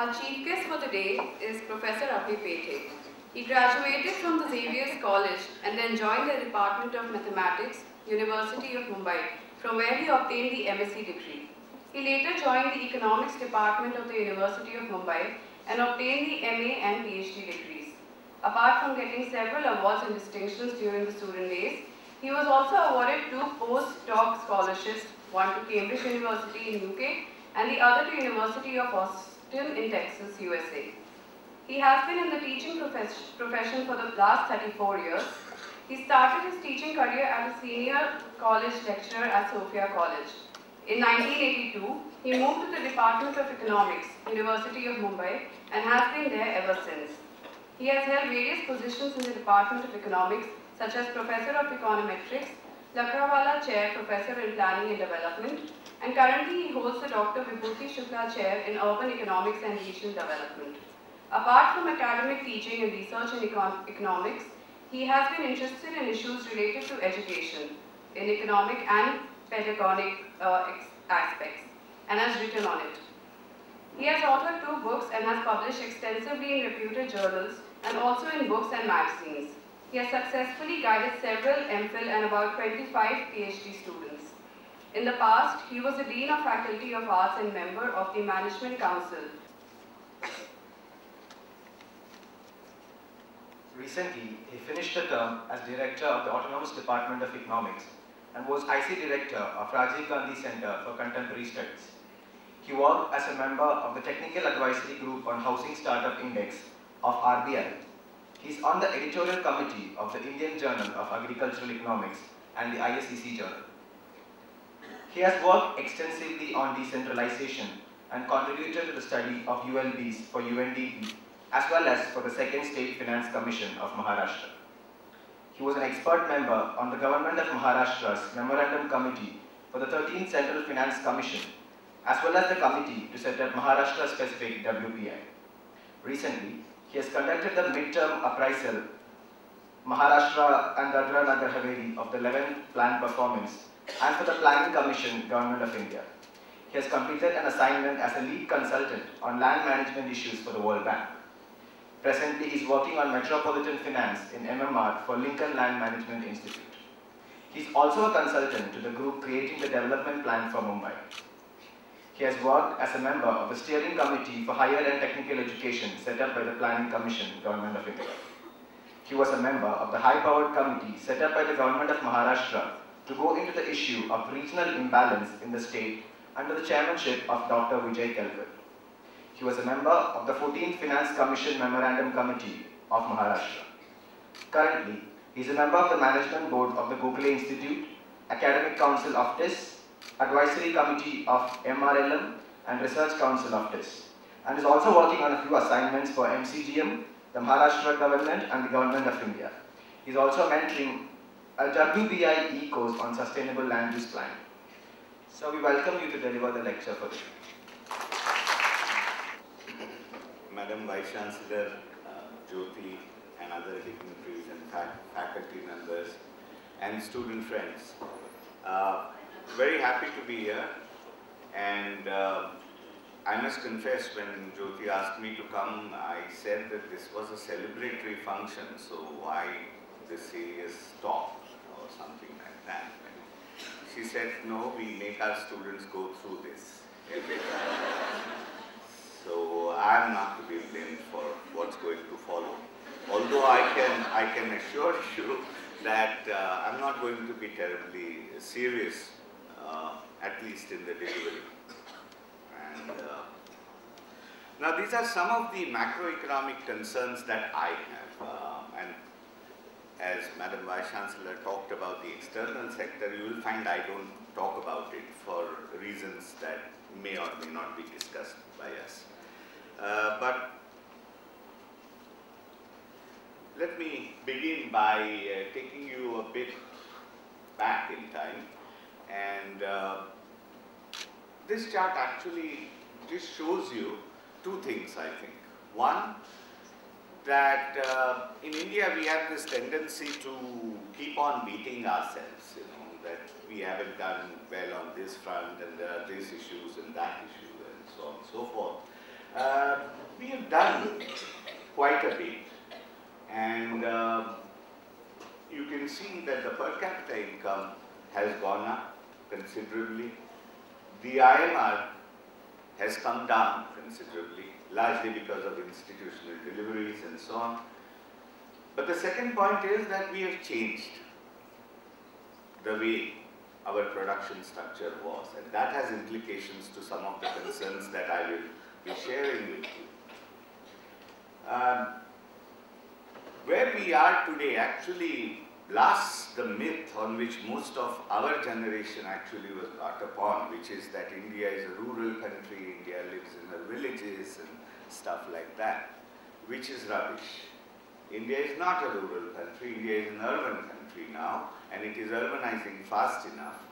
Our chief guest for the day is Professor Abhi Pethe. He graduated from the Xavier's College and then joined the Department of Mathematics, University of Mumbai, from where he obtained the MSc degree. He later joined the Economics Department of the University of Mumbai and obtained the MA and PhD degrees. Apart from getting several awards and distinctions during the student days, he was also awarded 2 post-doc scholarships, one to Cambridge University in UK and the other to University of Austin in Texas, USA. He has been in the teaching profession for the last 34 years. He started his teaching career as a senior college lecturer at Sophia College. In 1982, he moved to the Department of Economics, University of Mumbai, and has been there ever since. He has held various positions in the Department of Economics, such as Professor of Econometrics, Lakrawala Chair, Professor in Planning and Development, and currently he holds the Dr. Vibhuti Shukla Chair in Urban Economics and Regional Development. Apart from academic teaching and research in economics, he has been interested in issues related to education, in economic and pedagogic aspects, and has written on it. He has authored 2 books and has published extensively in reputed journals and also in books and magazines. He has successfully guided several MPhil and about 25 PhD students. In the past, he was the Dean of Faculty of Arts and member of the Management Council. Recently, he finished a term as Director of the Autonomous Department of Economics and was IC Director of Rajiv Gandhi Center for Contemporary Studies. He worked as a member of the Technical Advisory Group on Housing Startup Index of RBI. He is on the editorial committee of the Indian Journal of Agricultural Economics and the ISEC Journal. He has worked extensively on decentralization and contributed to the study of ULBs for UNDP as well as for the Second State Finance Commission of Maharashtra. He was an expert member on the Government of Maharashtra's Memorandum Committee for the 13th Central Finance Commission as well as the committee to set up Maharashtra-specific WPI. Recently, he has conducted the midterm appraisal Maharashtra and Dadra Nagar Haveli of the 11th Plan Performance and for the Planning Commission, Government of India. He has completed an assignment as a lead consultant on land management issues for the World Bank. Presently, he is working on metropolitan finance in MMR for Lincoln Land Management Institute. He is also a consultant to the group creating the development plan for Mumbai. He has worked as a member of the steering committee for higher and technical education set up by the Planning Commission, Government of India. He was a member of the high-powered committee set up by the Government of Maharashtra to go into the issue of regional imbalance in the state under the chairmanship of Dr. Vijay Kelkar. He was a member of the 14th Finance Commission Memorandum Committee of Maharashtra. Currently, he is a member of the Management Board of the Gokhale Institute, Academic Council of TIS, Advisory Committee of MRLM and Research Council of TIS, and is also working on a few assignments for MCGM, the Maharashtra government and the Government of India. He is also mentoring a WBI e-course on sustainable land use planning. So we welcome you to deliver the lecture for today. Madam Vice Chancellor, Jyoti and other dignitaries and faculty members and student friends. Very happy to be here, and I must confess, when Jyoti asked me to come, I said that this was a celebratory function, so why this serious talk or something like that. And she said, no, we make our students go through this every time. So I am not to be blamed for what's going to follow. Although I can assure you that I'm not going to be terribly serious, at least in the delivery. And now these are some of the macroeconomic concerns that I have. And as Madam Vice Chancellor talked about the external sector, you will find I don't talk about it for reasons that may or may not be discussed by us. But let me begin by taking you a bit back in time. And this chart actually just shows you 2 things, I think. One, that in India we have this tendency to keep on beating ourselves, that we haven't done well on this front and there are these issues and that issue and so on and so forth. We have done quite a bit, and you can see that the per capita income has gone up considerably. The IMR has come down considerably, largely because of institutional deliveries and so on. But the second point is that we have changed the way our production structure was, and that has implications to some of the concerns that I will be sharing with you. Where we are today actually blasts the myth on which most of our generation actually was brought upon, which is that India is a rural country, India lives in the villages and stuff like that, which is rubbish. India is not a rural country, India is an urban country now, and it is urbanizing fast enough.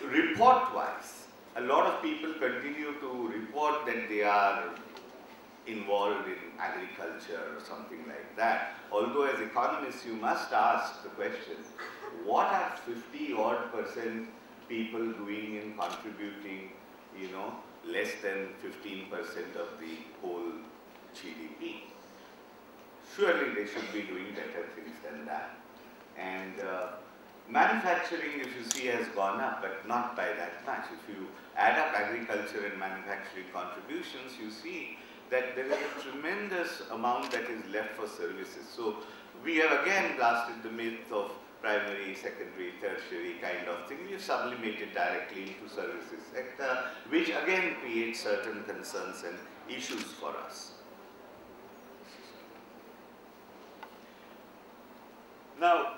Report-wise, a lot of people continue to report that they are involved in agriculture or something like that. Although as economists you must ask the question, what are 50-odd% people doing in contributing, you know, less than 15% of the whole GDP? Surely they should be doing better things than that. And manufacturing, if you see, has gone up, but not by that much. If you add up agriculture and manufacturing contributions, you see that there is a tremendous amount that is left for services. So we have again blasted the myth of primary, secondary, tertiary kind of thing. We have sublimated directly into services sector, which again creates certain concerns and issues for us. Now,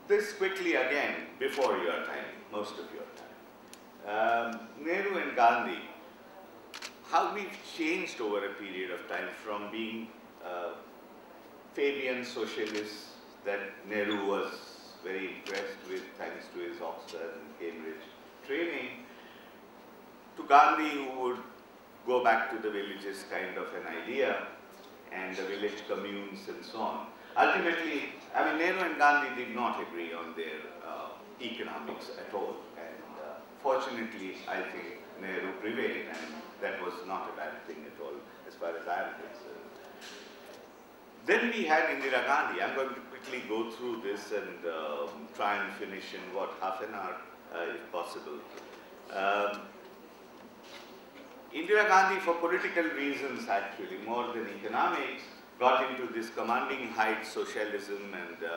this quickly again, before your time, most of your time. Nehru and Gandhi, how we've changed over a period of time from being Fabian socialists that Nehru was very impressed with thanks to his Oxford and Cambridge training, to Gandhi, who would go back to the villages kind of an idea and the village communes and so on. Ultimately, I mean, Nehru and Gandhi did not agree on their economics at all, and fortunately, I think Nehru prevailed, and that was not a bad thing at all, as far as I am concerned. Then we had Indira Gandhi. I'm going to quickly go through this and try and finish in what, half an hour, if possible. Indira Gandhi, for political reasons actually, more than economics, got into this commanding height socialism, and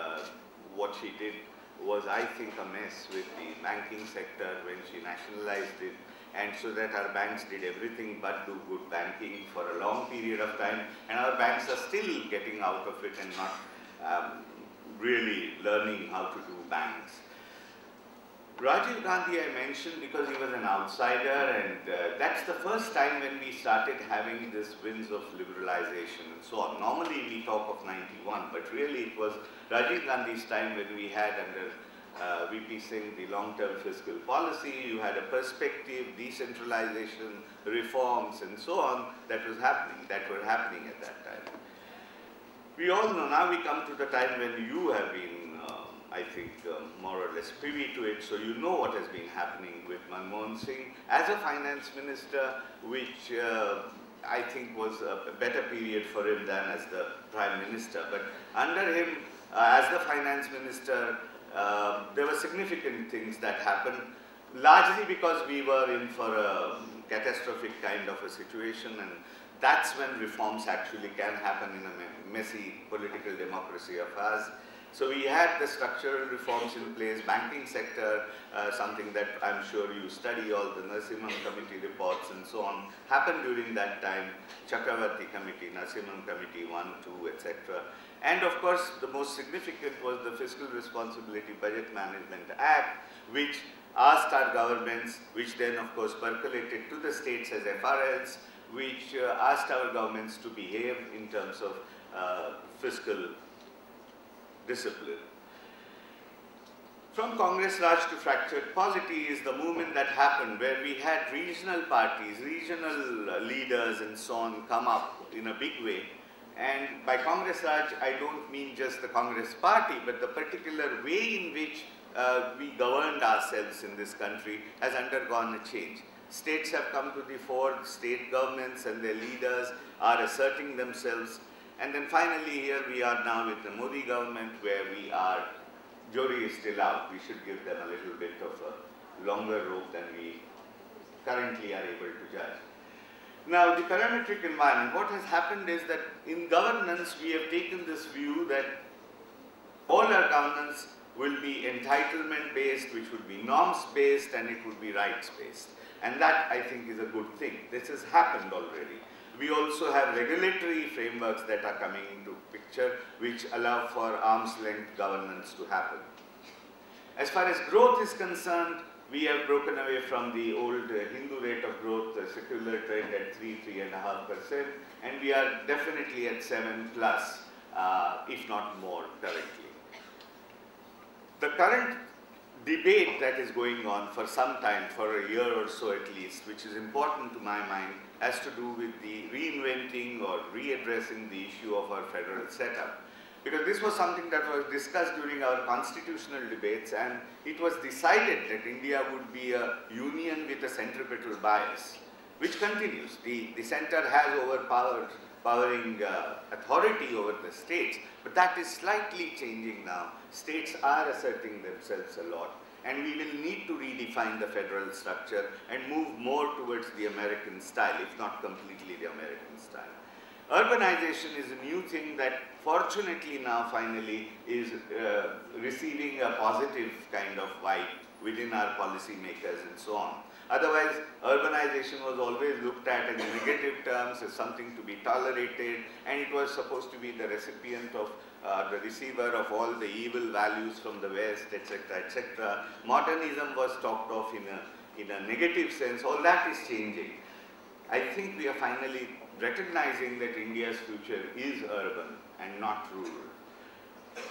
what she did was, I think, a mess with the banking sector when she nationalized it, and so that our banks did everything but do good banking for a long period of time, and our banks are still getting out of it and not really learning how to do banks. Rajiv Gandhi I mentioned because he was an outsider, and that's the first time when we started having this winds of liberalization and so on. Normally we talk of 91, but really it was Rajiv Gandhi's time when we had under VP Singh the long-term fiscal policy. You had a perspective, decentralization, reforms and so on that were happening at that time. We all know, now we come to the time when you have been I think more or less privy to it, so you know what has been happening with Manmohan Singh as a finance minister, which I think was a better period for him than as the prime minister. But under him, as the finance minister, there were significant things that happened, largely because we were in for a catastrophic kind of a situation, and that's when reforms actually can happen in a messy political democracy of ours. So we had the structural reforms in place, banking sector, something that I'm sure you study, all the Narasimhan Committee reports and so on, happened during that time, Chakravarti Committee, Narasimhan Committee 1, 2, etc. And of course, the most significant was the Fiscal Responsibility Budget Management Act, which asked our governments, which then of course percolated to the states as FRLs, which asked our governments to behave in terms of fiscal discipline. From Congress Raj to fractured polity is the movement that happened where we had regional parties, regional leaders and so on come up in a big way. And by Congress Raj, I don't mean just the Congress party, but the particular way in which we governed ourselves in this country has undergone a change. States have come to the fore, state governments and their leaders are asserting themselves. And then finally here we are now with the Modi government, where we are, jury is still out. We should give them a little bit of a longer rope than we currently are able to judge. Now, the parametric environment, what has happened is that in governance we have taken this view that all our governance will be entitlement based, which would be norms based, and it would be rights based. And that, I think, is a good thing. This has happened already. We also have regulatory frameworks that are coming into picture, which allow for arm's length governance to happen. As far as growth is concerned, we have broken away from the old Hindu rate of growth, the secular trend at 3.5%, and we are definitely at 7+, if not more currently. The current debate that is going on for some time, for a year or so at least, which is important to my mind, has to do with the reinventing or readdressing the issue of our federal setup. Because this was something that was discussed during our constitutional debates, and it was decided that India would be a union with a centripetal bias, which continues. The center has overpowering authority over the states, but that is slightly changing now. States are asserting themselves a lot, and we will need to redefine the federal structure and move more towards the American style, if not completely the American style. Urbanization is a new thing that fortunately now finally is receiving a positive kind of vibe within our policymakers and so on. Otherwise, urbanization was always looked at in negative terms as something to be tolerated, and it was supposed to be the recipient of, the receiver of all the evil values from the West, etc., etc. Modernism was talked of in a negative sense. All that is changing. I think we are finally recognizing that India's future is urban and not rural.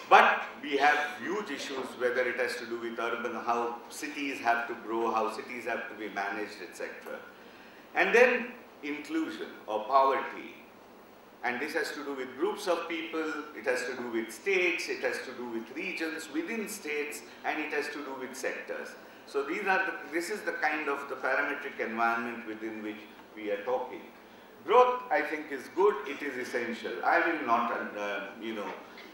But we have huge issues, whether it has to do with urban, how cities have to grow, how cities have to be managed, etc. And then inclusion or poverty. And this has to do with groups of people, it has to do with states, it has to do with regions within states, and it has to do with sectors. So this is the kind of the parametric environment within which we are talking. Growth, I think, is good, it is essential. I will not,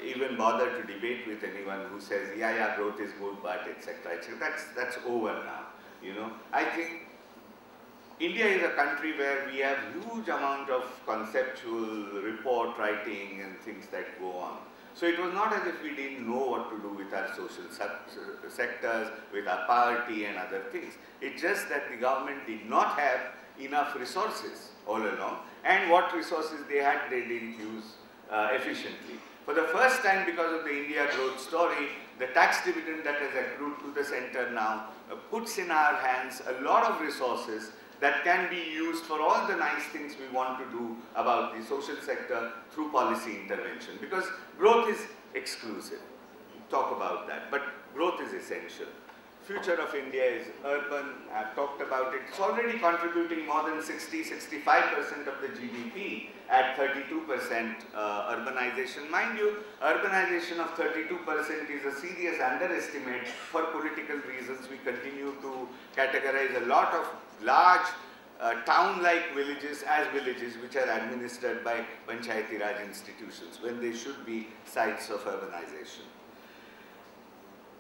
even bother to debate with anyone who says, yeah, growth is good, but etc., etc. That's over now, I think India is a country where we have huge amount of conceptual report writing and things that go on. So it was not as if we didn't know what to do with our social sectors, with our poverty and other things. It's just that the government did not have enough resources all along, and what resources they had, they didn't use efficiently. For the first time, because of the India growth story, the tax dividend that has accrued to the center now puts in our hands a lot of resources that can be used for all the nice things we want to do about the social sector through policy intervention. Because growth is exclusive. Talk about that. But growth is essential. Future of India is urban. I've talked about it. It's already contributing more than 60–65% of the GDP at 32% urbanization. Mind you, urbanization of 32% is a serious underestimate for political reasons. We continue to categorize a lot of large town-like villages as villages which are administered by Panchayati Raj institutions when they should be sites of urbanization.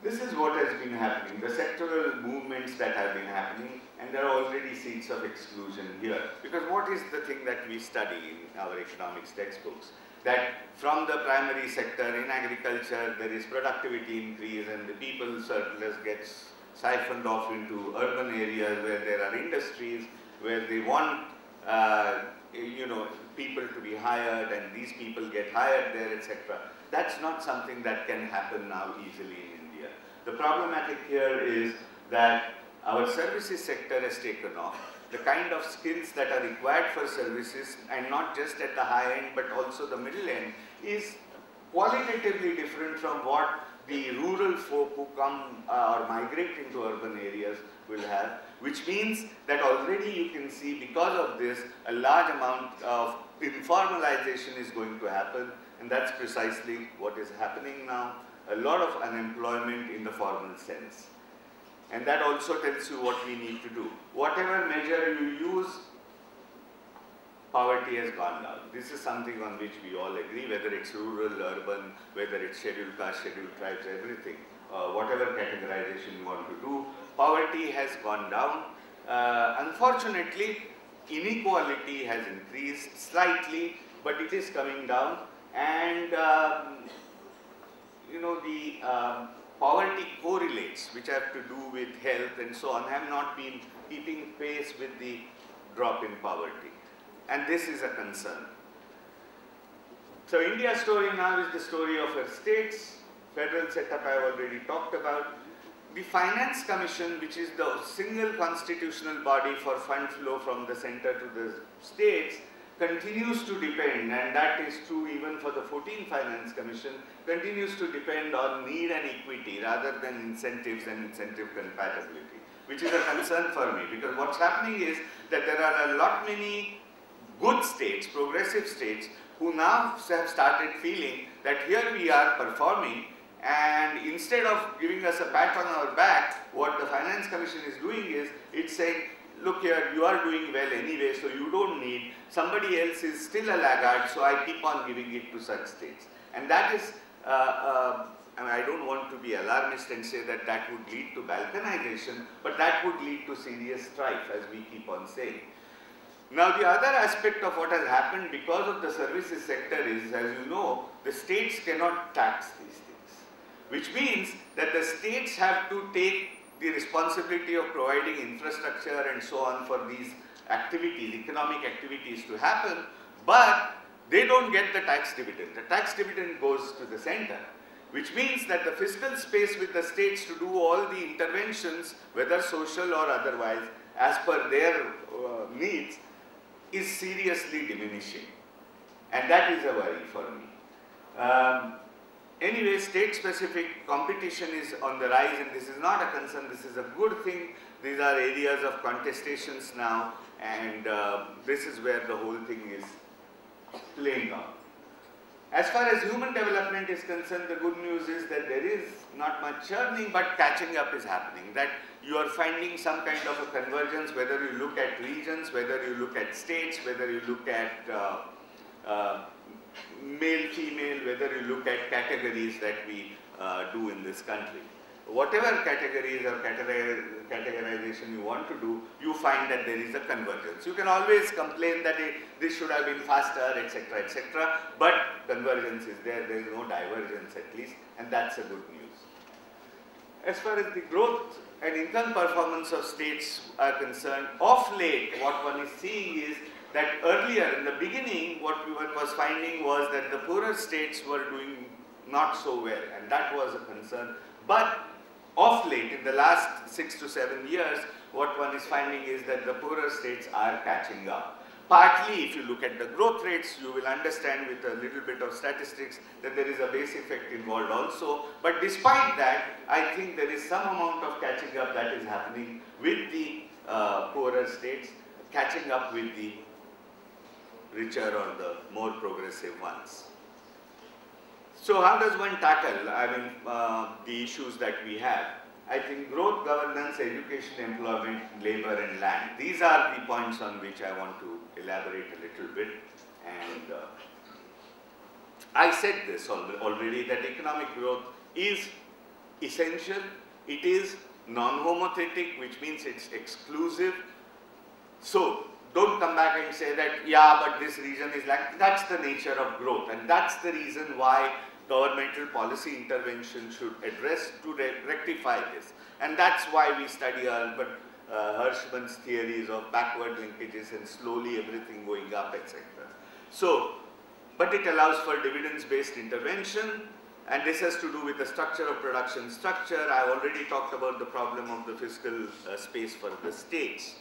This is what has been happening, the sectoral movements that have been happening, and there are already seeds of exclusion here. Because what is the thing that we study in our economics textbooks? That from the primary sector in agriculture, there is productivity increase and the people surplus gets siphoned off into urban areas where there are industries, where they want people to be hired, and these people get hired there, etc. That's not something that can happen now easily in India. The problematic here is that our services sector has taken off. The kind of skills that are required for services, and not just at the high end but also the middle end, is qualitatively different from what the rural folk who come or migrate into urban areas will have, which means that already you can see, because of this, a large amount of informalization is going to happen, and that's precisely what is happening now. A lot of unemployment in the formal sense. And that also tells you what we need to do. Whatever measure you use, poverty has gone down. This is something on which we all agree, whether it's rural, urban, whether it's scheduled caste, scheduled tribes, everything. Whatever categorization you want to do, poverty has gone down. Unfortunately, inequality has increased slightly, but it is coming down. And you know, the poverty correlates, which have to do with health and so on, have not been keeping pace with the drop in poverty. And this is a concern. So India's story now is the story of her states. Federal setup I have already talked about. The Finance Commission, which is the single constitutional body for fund flow from the center to the states, continues to depend, and that is true even for the 14th Finance Commission, continues to depend on need and equity rather than incentives and incentive compatibility, which is a concern for me, because what's happening is that there are a lot many good states, progressive states, who now have started feeling that here we are performing, and instead of giving us a pat on our back, what the Finance Commission is doing is, it's saying, look here, you are doing well anyway, so you don't need, somebody else is still a laggard, so I keep on giving it to such states. And that is, I mean, I don't want to be alarmist and say that that would lead to balkanization, but that would lead to serious strife, as we keep on saying. Now, the other aspect of what has happened because of the services sector is, as you know, the states cannot tax these things, which means that the states have to take the responsibility of providing infrastructure and so on for these activities, economic activities to happen, but they don't get the tax dividend. The tax dividend goes to the center, which means that the fiscal space with the states to do all the interventions, whether social or otherwise, as per their needs, is seriously diminishing. And that is a worry for me. Anyway, state-specific competition is on the rise, and this is not a concern, this is a good thing. These are areas of contestations now, and this is where the whole thing is playing out. As far as human development is concerned, the good news is that there is not much churning, but catching up is happening. That you are finding some kind of a convergence, whether you look at regions, whether you look at states, whether you look at male, female, whether you look at categories that we do in this country. Whatever categories or categorization you want to do, you find that there is a convergence. You can always complain that this should have been faster, etc., but convergence is there, there is no divergence at least, and that's a good news. As far as the growth and income performance of states are concerned, of late, what one is seeing is that earlier, in the beginning, what one was finding was that the poorer states were doing not so well, and that was a concern. But of late, in the last 6 to 7 years, what one is finding is that the poorer states are catching up. Partly, if you look at the growth rates, you will understand with a little bit of statistics that there is a base effect involved also. But despite that, I think there is some amount of catching up that is happening with the poorer states, catching up with the richer or the more progressive ones. So how does one tackle, the issues that we have? I think growth, governance, education, employment, labor and land. These are the points on which I want to elaborate a little bit. And I said this already, that economic growth is essential. It is non-homothetic, which means it's exclusive. So don't come back and say that, yeah, but this region is like, that's the nature of growth. And that's the reason why governmental policy intervention should address to rectify this. And that's why we study Albert Hirschman's theories of backward linkages and slowly everything going up, etc. So, but it allows for dividends-based intervention, and this has to do with the structure of production structure. I already talked about the problem of the fiscal space for the states.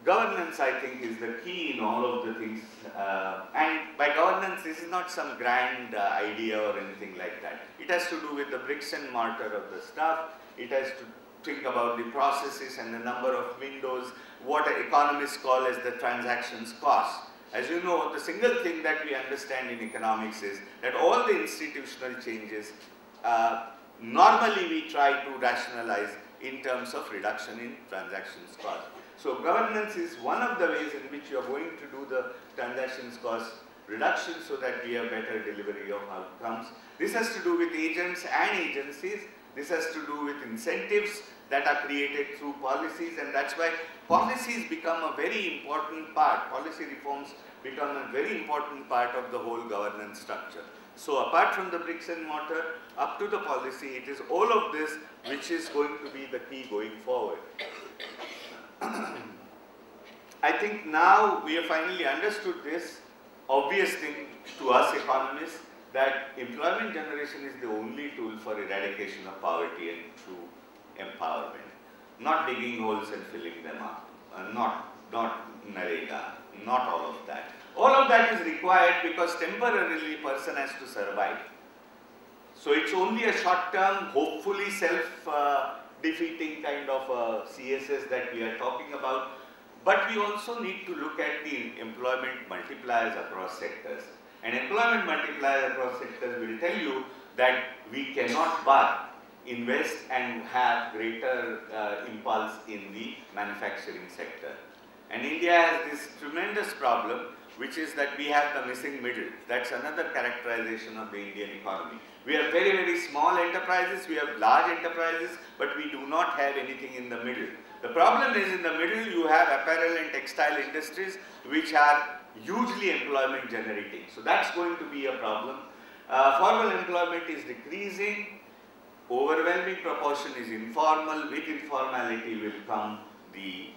Governance, I think, is the key in all of the things. And by governance, this is not some grand idea or anything like that. It has to do with the bricks and mortar of the stuff. It has to think about the processes and the number of windows, what economists call as the transactions cost. As you know, the single thing that we understand in economics is that all the institutional changes normally we try to rationalize in terms of reduction in transactions cost. So governance is one of the ways in which you are going to do the transactions cost reduction so that we have better delivery of outcomes. This has to do with agents and agencies. This has to do with incentives that are created through policies, and that's why policies become a very important part, policy reforms become a very important part of the whole governance structure. So apart from the bricks and mortar, up to the policy, it is all of this which is going to be the key going forward. I think now we have finally understood this obvious thing to us economists, that employment generation is the only tool for eradication of poverty and true empowerment. Not digging holes and filling them up, not Narega, not all of that. All of that is required because temporarily person has to survive. So it's only a short-term, hopefully self-defeating kind of CSS that we are talking about. But we also need to look at the employment multipliers across sectors. And employment multipliers across sectors will tell you that we cannot but invest and have greater impulse in the manufacturing sector. And India has this tremendous problem, which is that we have the missing middle. That's another characterization of the Indian economy. We have very, very small enterprises, we have large enterprises, but we do not have anything in the middle. The problem is in the middle you have apparel and textile industries which are hugely employment generating. So that's going to be a problem. Formal employment is decreasing. Overwhelming proportion is informal. With informality will come the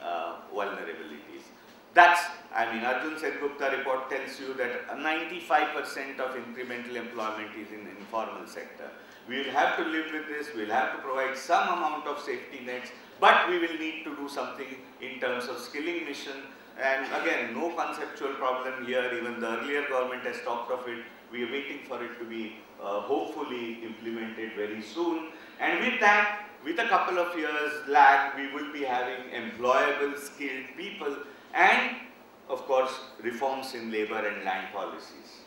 vulnerabilities. That's, I mean, Arjun Sengupta report tells you that 95% of incremental employment is in informal sector. We will have to live with this, we will have to provide some amount of safety nets, but we will need to do something in terms of skilling mission. And again, no conceptual problem here, even the earlier government has talked of it. We are waiting for it to be hopefully implemented very soon. And with that, with a couple of years lag, we will be having employable, skilled people and, of course, reforms in labor and land policies.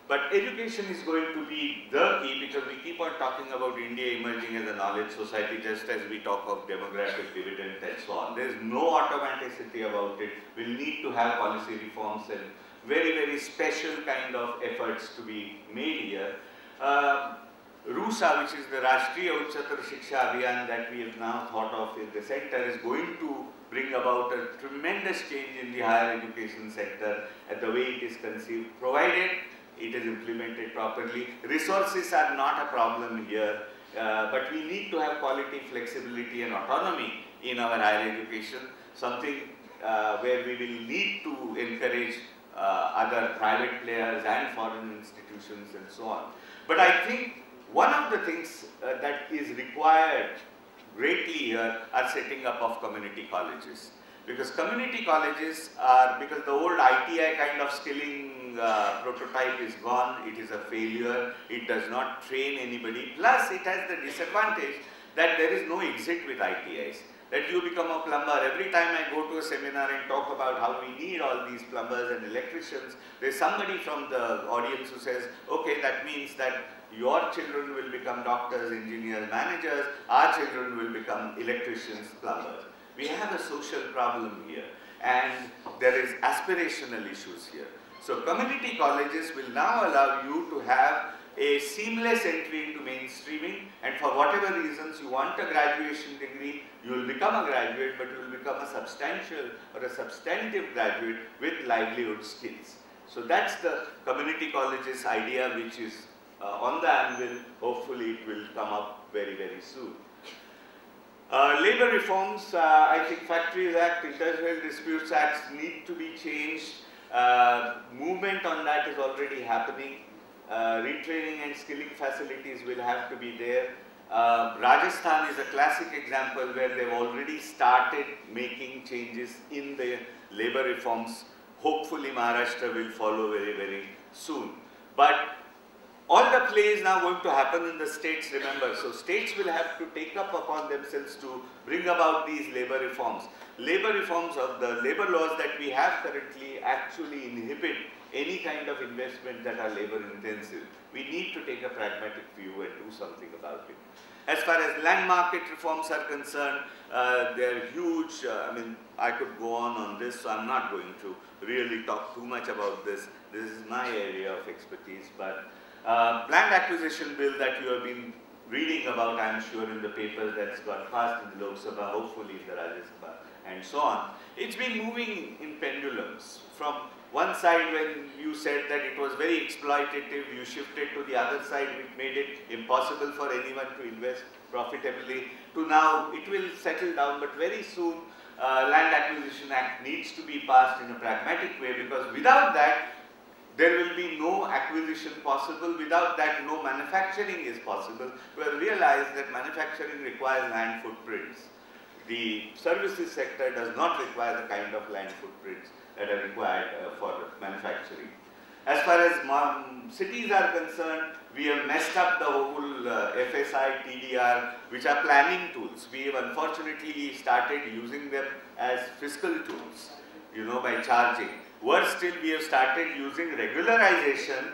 But education is going to be the key because we keep on talking about India emerging as a knowledge society just as we talk of demographic dividend and so on. There is no automaticity about it. We'll need to have policy reforms and very, very special kind of efforts to be made here. RUSA, which is the Rashtriya Uchchatar Shiksha Abhiyan that we have now thought of in the sector, is going to bring about a tremendous change in the higher education sector at the way it is conceived, provided it is implemented properly. Resources are not a problem here, but we need to have quality, flexibility and autonomy in our higher education, something where we will need to encourage other private players and foreign institutions and so on. But I think one of the things that is required greatly here are setting up of community colleges. Because community colleges are, because the old ITI kind of skilling prototype is gone, it is a failure, it does not train anybody, plus it has the disadvantage that there is no exit with ITIs. That you become a plumber. Every time I go to a seminar and talk about how we need all these plumbers and electricians, there is somebody from the audience who says, okay, that means that your children will become doctors, engineers, managers, our children will become electricians, plumbers. We have a social problem here and there is aspirational issues here. So community colleges will now allow you to have a seamless entry into mainstreaming, and for whatever reasons you want a graduation degree, you will become a graduate, but you will become a substantial or a substantive graduate with livelihood skills. So that's the community colleges idea, which is on the anvil. Hopefully it will come up very, very soon. Labor reforms, I think Factories Act, Industrial Disputes Acts need to be changed. Movement on that is already happening. Retraining and skilling facilities will have to be there. Rajasthan is a classic example where they've already started making changes in the labor reforms. Hopefully Maharashtra will follow very, very soon. But all the play is now going to happen in the states, remember. So states will have to take up upon themselves to bring about these labor reforms. Labor reforms of the labor laws that we have currently actually inhibit any kind of investment that are labor intensive. We need to take a pragmatic view and do something about it. As far as land market reforms are concerned, they are huge. I mean, I could go on this, so I'm not going to really talk too much about this. This is my area of expertise. But land acquisition bill that you have been reading about, I'm sure, in the papers, that's got passed in the Lok Sabha, hopefully in the Rajya Sabha, and so on. It's been moving in pendulums. From one side, when you said that it was very exploitative, you shifted to the other side, which made it impossible for anyone to invest profitably, to now it will settle down, but very soon Land Acquisition Act needs to be passed in a pragmatic way, because without that, there will be no acquisition possible. Without that, no manufacturing is possible. We have realized that manufacturing requires land footprints. The services sector does not require the kind of land footprints that are required for manufacturing. As far as cities are concerned, we have messed up the whole FSI, TDR, which are planning tools. We have unfortunately started using them as fiscal tools, you know, by charging. Worse still, we have started using regularization,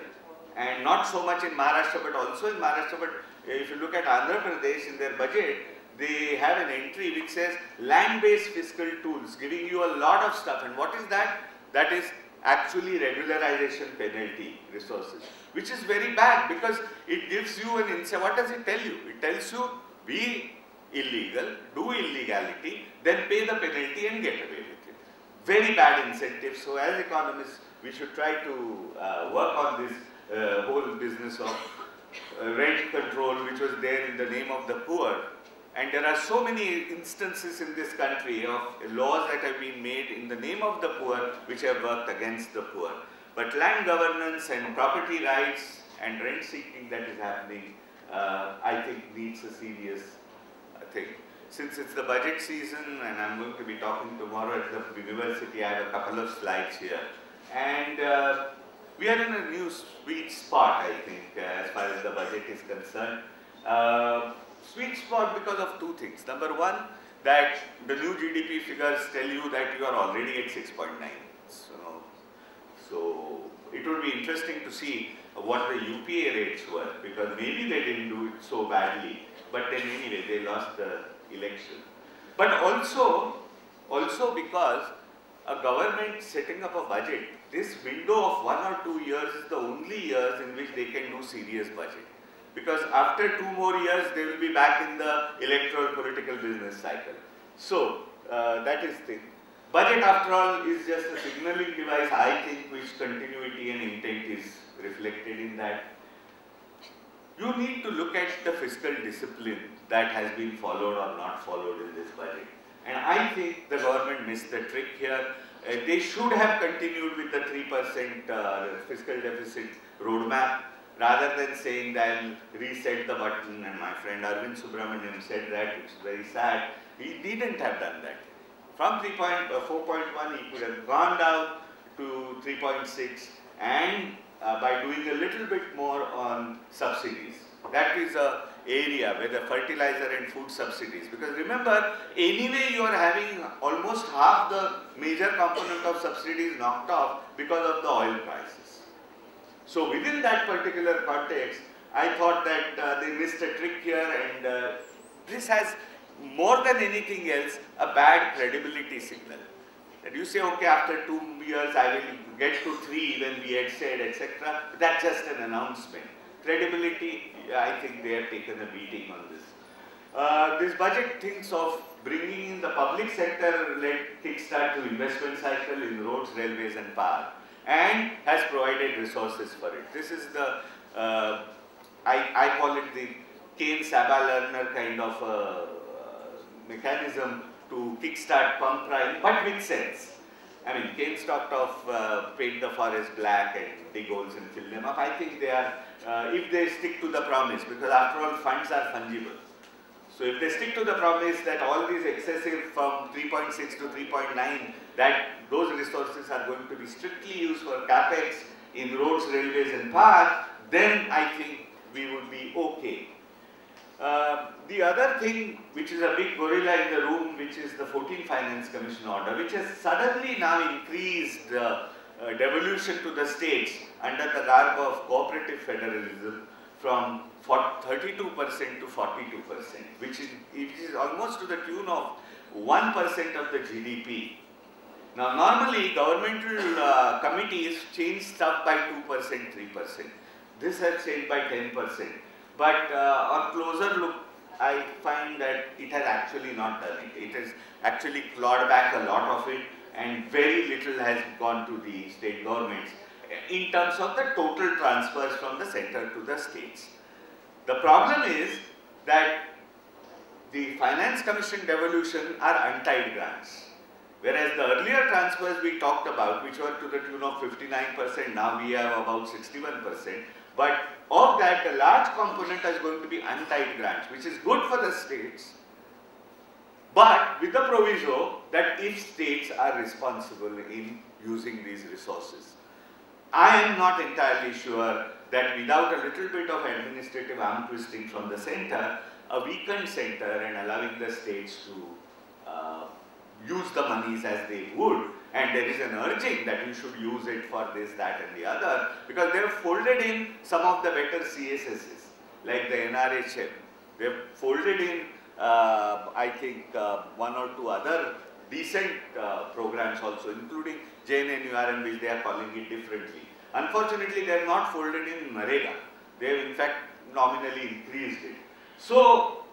and not so much in Maharashtra, but also in Maharashtra. But if you look at Andhra Pradesh, in their budget, they have an entry which says land-based fiscal tools, giving you a lot of stuff. And what is that? That is actually regularization penalty resources, which is very bad, because it gives you an incentive. What does it tell you? It tells you, be illegal, do illegality, then pay the penalty and get away with it. Very bad incentive. So as economists, we should try to work on this whole business of rent control, which was there in the name of the poor. And there are so many instances in this country of laws that have been made in the name of the poor, which have worked against the poor. But land governance and property rights and rent seeking that is happening, I think needs a serious thing. Since it's the budget season, and I'm going to be talking tomorrow at the university, I have a couple of slides here. And we are in a new sweet spot, I think, as far as the budget is concerned. Sweet spot because of two things. Number one, that the new GDP figures tell you that you are already at 6.9. So it would be interesting to see what the UPA rates were, because maybe they didn't do it so badly, but then anyway they lost the election. But also because a government setting up a budget, this window of 1 or 2 years is the only years in which they can do serious budget. Because after 2 more years, they will be back in the electoral political business cycle. So, that is the thing. Budget, after all, is just a signaling device, I think, which continuity and intent is reflected in that. You need to look at the fiscal discipline that has been followed or not followed in this budget. And I think the government missed the trick here. They should have continued with the 3% fiscal deficit roadmap, rather than saying that I'll reset the button. And my friend Arvind Subramanian said that, it's very sad. He didn't have done that. From 4.1, he could have gone down to 3.6, and by doing a little bit more on subsidies. That is a area where the fertilizer and food subsidies, because remember, anyway you are having almost half the major component of subsidies knocked off because of the oil prices. So within that particular context, I thought that they missed a trick here, and this has, more than anything else, a bad credibility signal. That you say, okay, after 2 years I will get to 3 when we had said, etc. That's just an announcement. Credibility, I think they have taken a beating on this. This budget thinks of bringing in the public sector-led kickstart to investment cycle in roads, railways and power, and has provided resources for it. This is the, I call it the Keynes-Saba-Lerner kind of mechanism to kickstart pump prime, but with sense. I mean, Keynes talked of paint the forest black and dig holes and fill them up. I think they are, if they stick to the promise, because after all funds are fungible. So if they stick to the promise that all these excessive from 3.6 to 3.9, that those resources are going to be strictly used for capex in roads, railways and power, then I think we would be okay. The other thing, which is a big gorilla in the room, which is the 14th Finance Commission order, which has suddenly now increased devolution to the states under the garb of cooperative federalism from 32% to 42%, which is almost to the tune of 1% of the GDP. Now, normally governmental committees change stuff by 2%, 3%. This has changed by 10%. But on closer look, I find that it has actually not done it. It has actually clawed back a lot of it, and very little has gone to the state governments in terms of the total transfers from the center to the states. The problem is that the Finance Commission devolution are untied grants. Whereas the earlier transfers we talked about, which were to the tune of 59%, now we have about 61%. But of that, a large component is going to be untied grants, which is good for the states, but with the proviso that if states are responsible in using these resources. I am not entirely sure that without a little bit of administrative arm twisting from the center, a weakened center and allowing the states to use the monies as they would, and there is an urging that you should use it for this, that and the other, because they have folded in some of the better CSSs, like the NRHM. They have folded in, I think, one or two other decent programs also, including JNNURM, which they are calling it differently. Unfortunately, they have not folded in NREGA. They have in fact nominally increased it. So,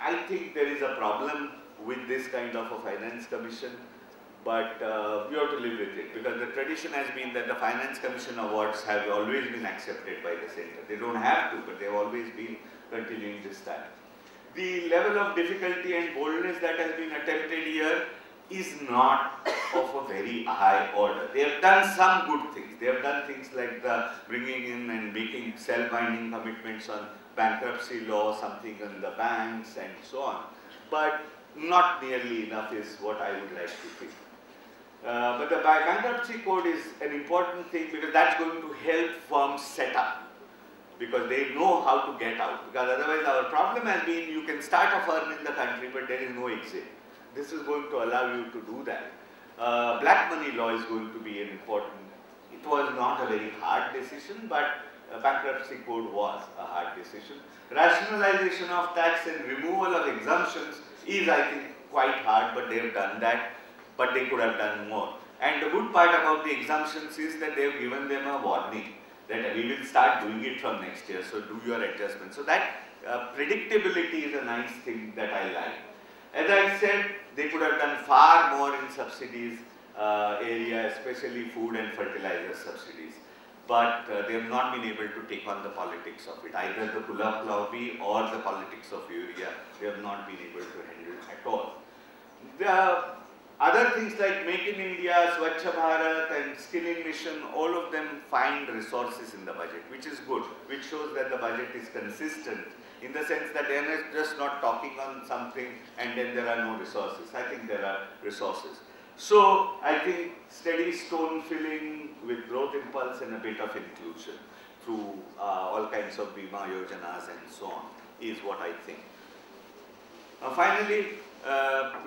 I think there is a problem with this kind of a finance commission, but we have to live with it, because the tradition has been that the Finance Commission awards have always been accepted by the center. They don't have to, but they have always been continuing this time. The level of difficulty and boldness that has been attempted here is not of a very high order. They have done some good things. They have done things like the bringing in and making self-binding commitments on bankruptcy law, something on the banks and so on. But not nearly enough is what I would like to think. But the bankruptcy code is an important thing, because that's going to help firms set up, because they know how to get out. Because otherwise our problem has been, you can start a firm in the country, but there is no exit. This is going to allow you to do that. Black money law is going to be an important, it was not a very hard decision, but bankruptcy code was a hard decision. Rationalization of tax and removal of exemptions is, I think, quite hard, but they have done that, but they could have done more. And the good part about the exemptions is that they have given them a warning that we will start doing it from next year, so do your adjustment. So that predictability is a nice thing that I like. As I said, they could have done far more in subsidies area, especially food and fertilizer subsidies. But they have not been able to take on the politics of it, either the Gulab lobby or the politics of urea. They have not been able to handle at all. The other things like Make in India, Swachh Bharat and Skilling Mission, all of them find resources in the budget, which is good, which shows that the budget is consistent in the sense that they are just not talking on something and then there are no resources. I think there are resources. So, I think steady stone filling with growth impulse and a bit of inclusion through all kinds of Bima Yojanas and so on is what I think. Finally,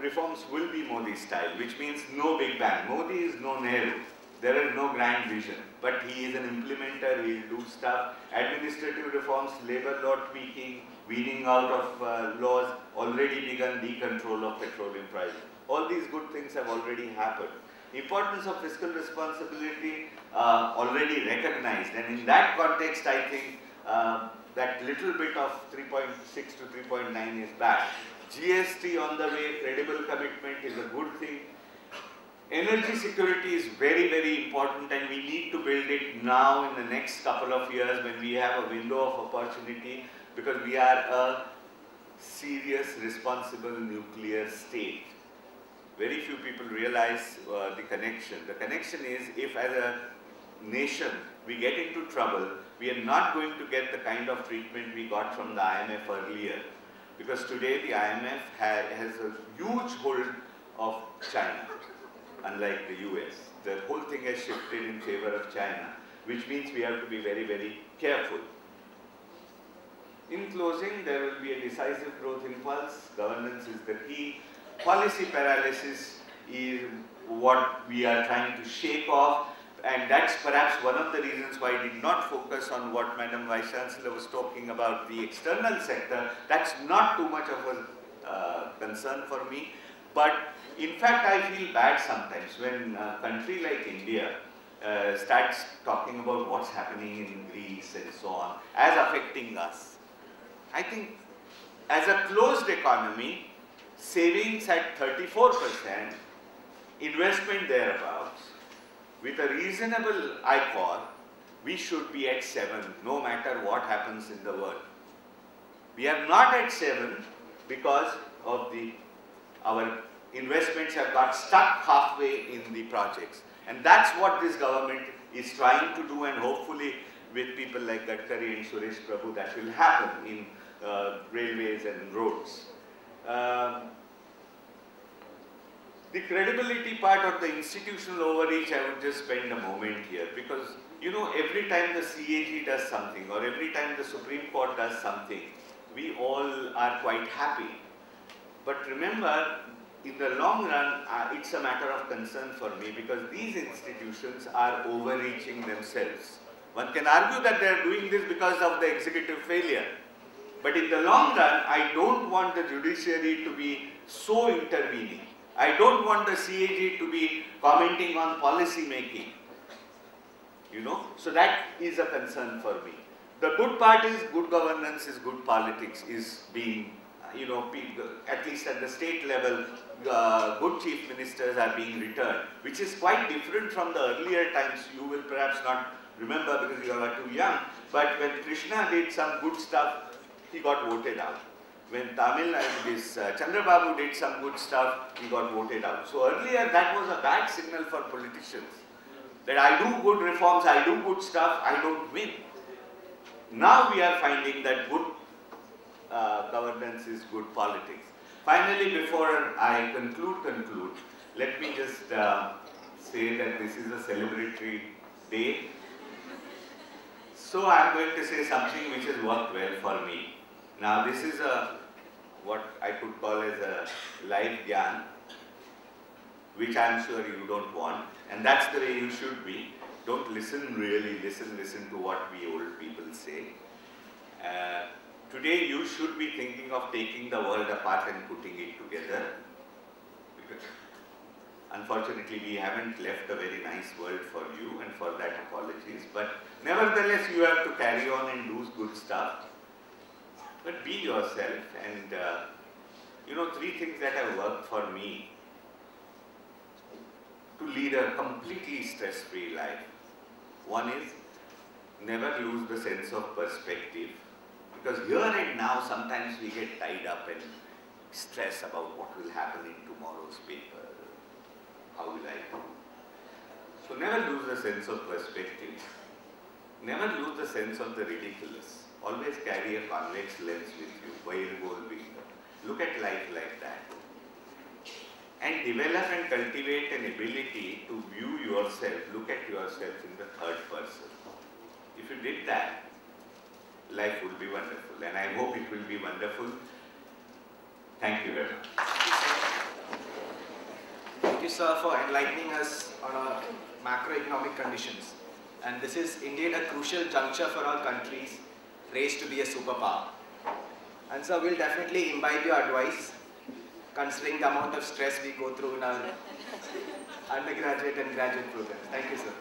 reforms will be Modi style, which means no big bang. Modi is no Nehru. There is no grand vision, but he is an implementer, he will do stuff. Administrative reforms, labor law tweaking, weeding out of laws, already begun decontrol of petroleum prices. All these good things have already happened. Importance of fiscal responsibility already recognized, and in that context I think that little bit of 3.6 to 3.9 is back. GST on the way, credible commitment is a good thing. Energy security is very, very important, and we need to build it now in the next couple of years when we have a window of opportunity, because we are a serious, responsible nuclear state. Very few people realize the connection. The connection is, if as a nation we get into trouble, we are not going to get the kind of treatment we got from the IMF earlier. Because today the IMF has a huge hold of China, unlike the US. The whole thing has shifted in favor of China, which means we have to be very, very careful. In closing, there will be a decisive growth impulse. Governance is the key. Policy paralysis is what we are trying to shake off. and that's perhaps one of the reasons why I did not focus on what Madam Vice Chancellor was talking about, the external sector. That's not too much of a concern for me. But in fact, I feel bad sometimes when a country like India starts talking about what's happening in Greece and so on as affecting us. I think as a closed economy, savings at 34%, investment thereabouts, with a reasonable ICOR, we should be at 7, no matter what happens in the world. We are not at 7 because of our investments have got stuck halfway in the projects. And that's what this government is trying to do, and hopefully with people like Gadkari and Suresh Prabhu that will happen in railways and roads. The credibility part of the institutional overreach, I would just spend a moment here, because you know, every time the CAG does something or every time the Supreme Court does something, we all are quite happy. But remember, in the long run, it's a matter of concern for me, because these institutions are overreaching themselves. One can argue that they are doing this because of the executive failure. But in the long run, I don't want the judiciary to be so intervening. I don't want the CAG to be commenting on policy making. You know, so that is a concern for me. The good part is good governance is good politics, is being, you know, at least at the state level, good chief ministers are being returned, which is quite different from the earlier times. You will perhaps not remember because you are too young, but when Krishna did some good stuff, he got voted out. When Tamil and this Chandrababu did some good stuff, he got voted out. So earlier that was a bad signal for politicians, that I do good reforms, I do good stuff, I don't win. Now we are finding that good governance is good politics. Finally, before I conclude, let me just say that this is a celebratory day. So I am going to say something which has worked well for me. Now this is what I could call as a live gyan, which I am sure you don't want, and that's the way you should be. Don't listen really, listen to what we old people say. Today you should be thinking of taking the world apart and putting it together, because unfortunately we haven't left a very nice world for you, and for that apologies, but nevertheless you have to carry on and do good stuff. But be yourself, and you know, 3 things that have worked for me to lead a completely stress-free life. One is, never lose the sense of perspective, because here and now sometimes we get tied up and stress about what will happen in tomorrow's paper, how will I do. So never lose the sense of perspective, never lose the sense of the ridiculous. Always carry a convex lens with you, wide goal being. Look at life like that. And develop and cultivate an ability to view yourself, look at yourself in the third person. If you did that, life would be wonderful, and I hope it will be wonderful. Thank you very much. Thank you, sir, for enlightening us on our macroeconomic conditions. And this is indeed a crucial juncture for our countries race to be a superpower. And so we'll definitely imbibe your advice, considering the amount of stress we go through in our undergraduate and graduate programs. Thank you, sir.